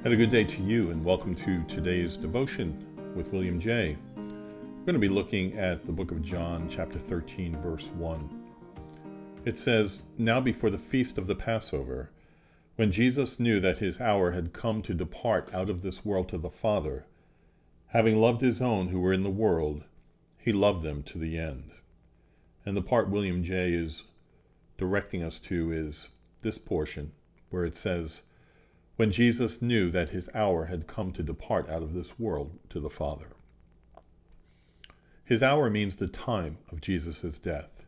And a good day to you, and welcome to today's devotion with William J. We're going to be looking at the book of John, chapter 13, verse 1. It says, "Now before the feast of the Passover, when Jesus knew that his hour had come to depart out of this world to the Father, having loved his own who were in the world, he loved them to the end." And the part William J. is directing us to is this portion, where it says, when Jesus knew that his hour had come to depart out of this world to the Father. His hour means the time of Jesus' death.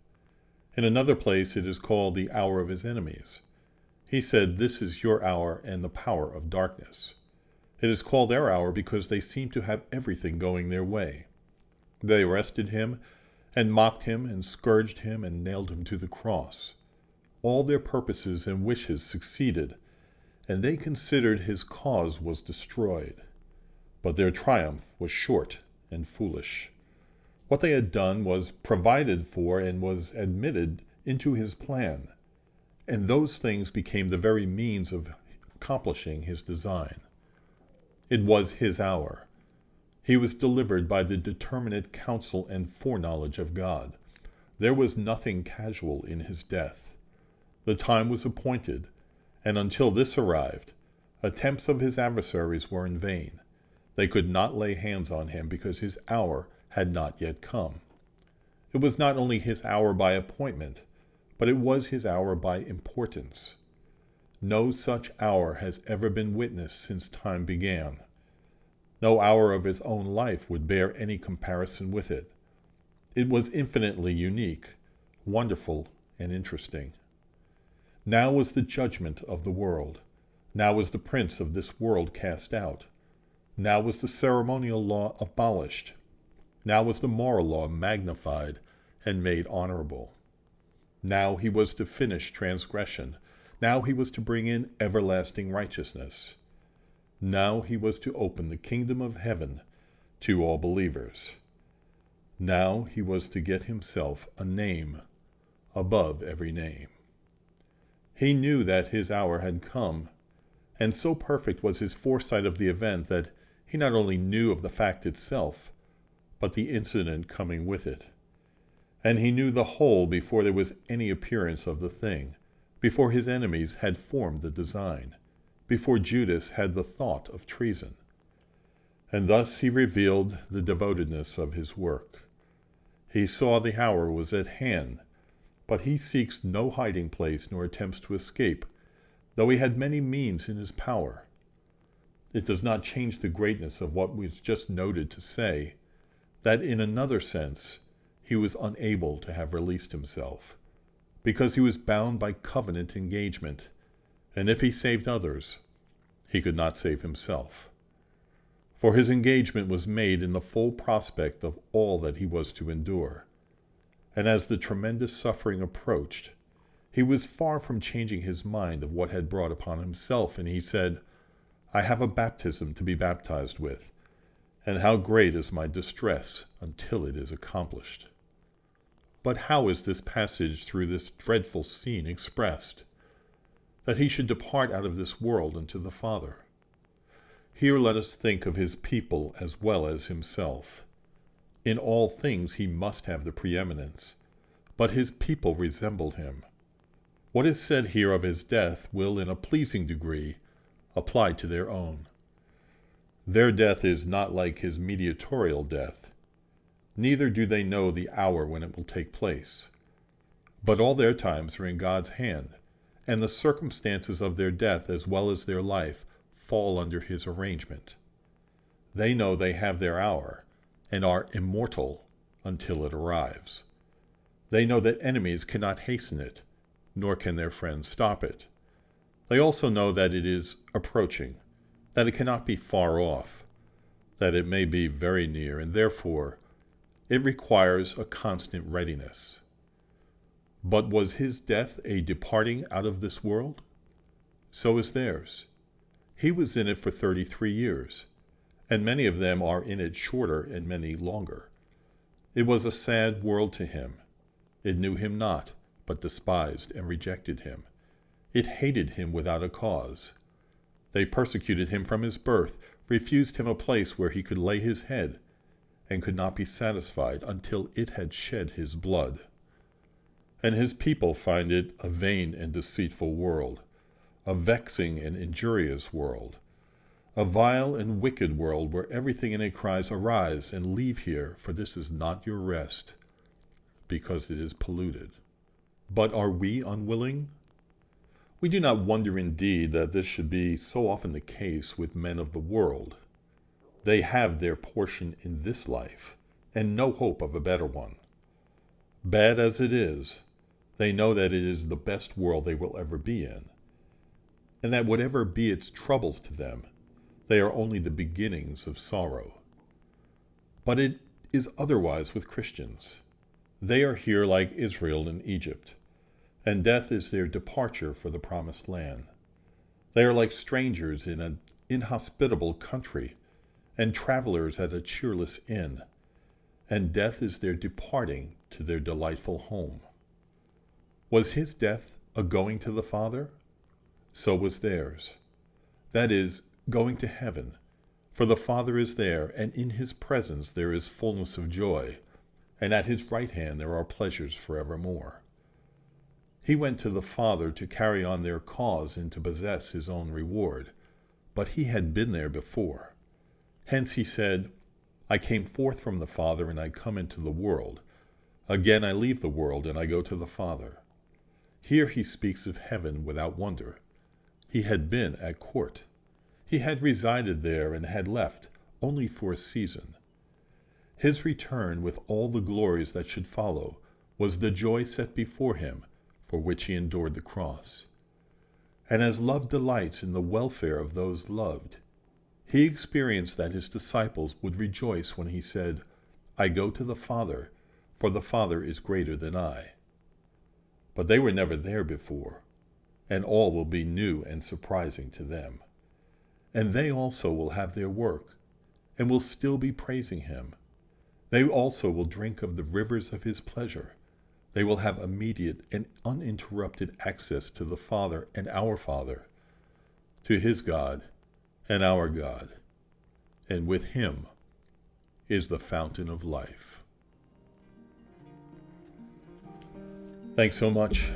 In another place, it is called the hour of his enemies. He said, "This is your hour and the power of darkness." It is called their hour because they seemed to have everything going their way. They arrested him and mocked him and scourged him and nailed him to the cross. All their purposes and wishes succeeded, and they considered his cause was destroyed. But their triumph was short and foolish. What they had done was provided for and was admitted into his plan, and those things became the very means of accomplishing his design. It was his hour. He was delivered by the determinate counsel and foreknowledge of God. There was nothing casual in his death. The time was appointed, and until this arrived, attempts of his adversaries were in vain. They could not lay hands on him because his hour had not yet come. It was not only his hour by appointment, but it was his hour by importance. No such hour has ever been witnessed since time began. No hour of his own life would bear any comparison with it. It was infinitely unique, wonderful, and interesting. Now was the judgment of the world. Now was the prince of this world cast out. Now was the ceremonial law abolished. Now was the moral law magnified and made honorable. Now he was to finish transgression. Now he was to bring in everlasting righteousness. Now he was to open the kingdom of heaven to all believers. Now he was to get himself a name above every name. He knew that his hour had come, and so perfect was his foresight of the event that he not only knew of the fact itself, but the incident coming with it. And he knew the whole before there was any appearance of the thing, before his enemies had formed the design, before Judas had the thought of treason. And thus he revealed the devotedness of his work. He saw the hour was at hand, but he seeks no hiding place nor attempts to escape, though he had many means in his power. It does not change the greatness of what was just noted to say, that in another sense he was unable to have released himself, because he was bound by covenant engagement, and if he saved others, he could not save himself. For his engagement was made in the full prospect of all that he was to endure. And as the tremendous suffering approached, he was far from changing his mind of what had brought upon himself, and he said, "I have a baptism to be baptized with, and how great is my distress until it is accomplished." But how is this passage through this dreadful scene expressed? That he should depart out of this world unto the Father. Here let us think of his people as well as himself. In all things he must have the preeminence, but his people resembled him. What is said here of his death will in a pleasing degree apply to their own. Their death is not like his mediatorial death, neither do they know the hour when it will take place. But all their times are in God's hand, and the circumstances of their death as well as their life fall under his arrangement. They know they have their hour, and are immortal until it arrives. They know that enemies cannot hasten it, nor can their friends stop it. They also know that it is approaching, that it cannot be far off, that it may be very near, and therefore it requires a constant readiness. But was his death a departing out of this world? So is theirs. He was in it for 33 years. And many of them are in it shorter and many longer. It was a sad world to him. It knew him not, but despised and rejected him. It hated him without a cause. They persecuted him from his birth, refused him a place where he could lay his head, and could not be satisfied until it had shed his blood. And his people find it a vain and deceitful world, a vexing and injurious world, a vile and wicked world where everything in it cries, "Arise and leave here, for this is not your rest," because it is polluted. But are we unwilling? We do not wonder indeed that this should be so often the case with men of the world. They have their portion in this life, and no hope of a better one. Bad as it is, they know that it is the best world they will ever be in, and that whatever be its troubles to them, they are only the beginnings of sorrow. But it is otherwise with Christians. They are here like Israel in Egypt, and death is their departure for the promised land. They are like strangers in an inhospitable country, and travelers at a cheerless inn, and death is their departing to their delightful home. Was his death a going to the Father? So was theirs. That is, going to heaven, for the Father is there, and in his presence there is fullness of joy, and at his right hand there are pleasures forevermore. He went to the Father to carry on their cause and to possess his own reward, but he had been there before. Hence he said, "I came forth from the Father, and I come into the world. Again I leave the world, and I go to the Father." Here he speaks of heaven without wonder. He had been at court. He had resided there and had left only for a season. His return, with all the glories that should follow, was the joy set before him, for which he endured the cross. And as love delights in the welfare of those loved, he experienced that his disciples would rejoice when he said, "I go to the Father, for the Father is greater than I." But they were never there before, and all will be new and surprising to them. And they also will have their work, and will still be praising him. They also will drink of the rivers of his pleasure. They will have immediate and uninterrupted access to the Father and our Father, to his God and our God, and with him is the fountain of life. Thanks so much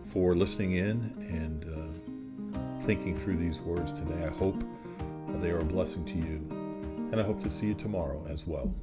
for listening in and thinking through these words today. I hope they are a blessing to you, and I hope to see you tomorrow as well.